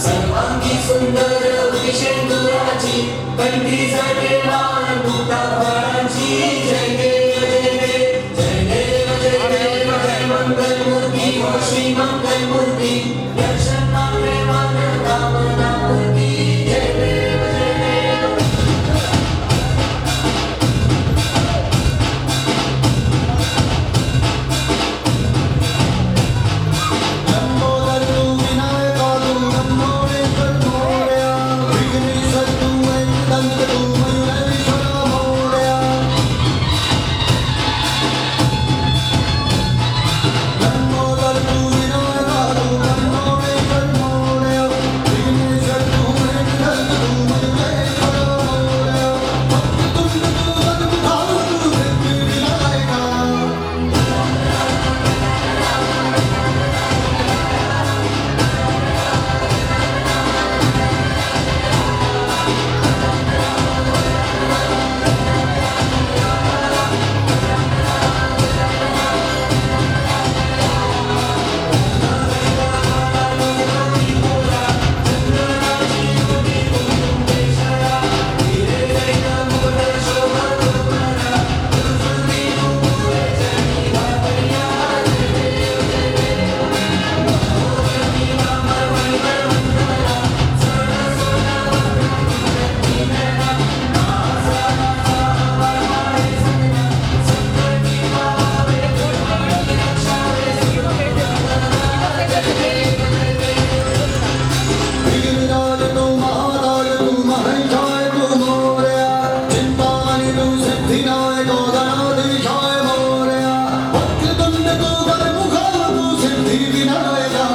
सर्वांगी सुंदर विशेंदुराची कंठी झाले मान मुक्ता फळांची जय देव जय देव जय देव जय देव जय मंगल मूर्ती ओ श्री मंगल मूर्ती दर्शन मात्रे मान कामना मूर्ती जय देव जय देव लंबोदर तू विनायका तू लंबोदरेश्वर मोरया विघ्नेश्वर तू एकदंत तू मयूरेश्वर मोरया लंबोदर तू विनायका तू लंबोदरेश्वर मोरया विघ्नेश्वर तू एकदंत तू मयूरेश्वर मोरया भक्ततुंड तू अद्भुत तू सिद्धिविनायका विघ्नराज तू महाराज तू महेशाय तू मोरया चिंतामणि तू सिद्धिनायक गणाधीशाय मोरया वक्रतुंड तू गजमुखा तू सिद्धिविनायका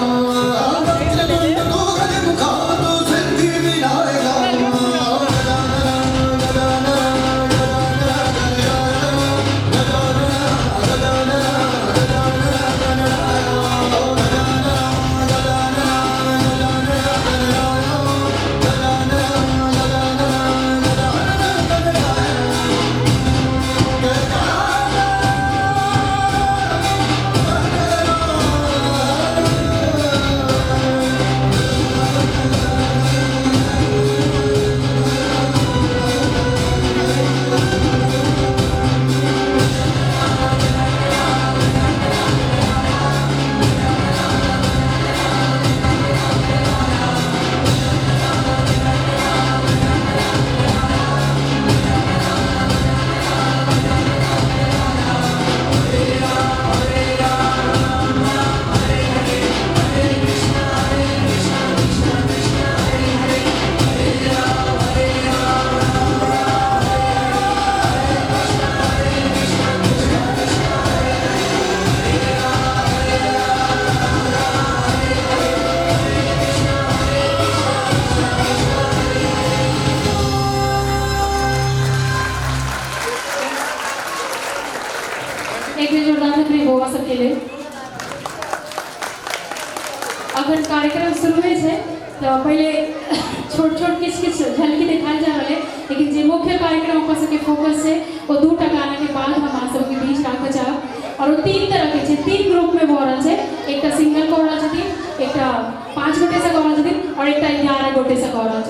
वक्रतुंड तू गजमुखा तू सिद्धिविनायका एक वेळ जोरदार तरी हो असं केले अगर कार्यक्रम शुरू हुए थे तो पहले छोट छोट किस किस झलकी दिखाई जा रहे लेकिन जो मुख्य कार्यक्रम पर सके फोकस है वो 2 गाना के बाद हम आप सबके बीच रखा चाह और वो 3 तरह के 3 ग्रुप में हो रहा है एक सिंगल को हो रहा एक 5 गोटे से हो रहा और एक 11 गोटे से हो रहा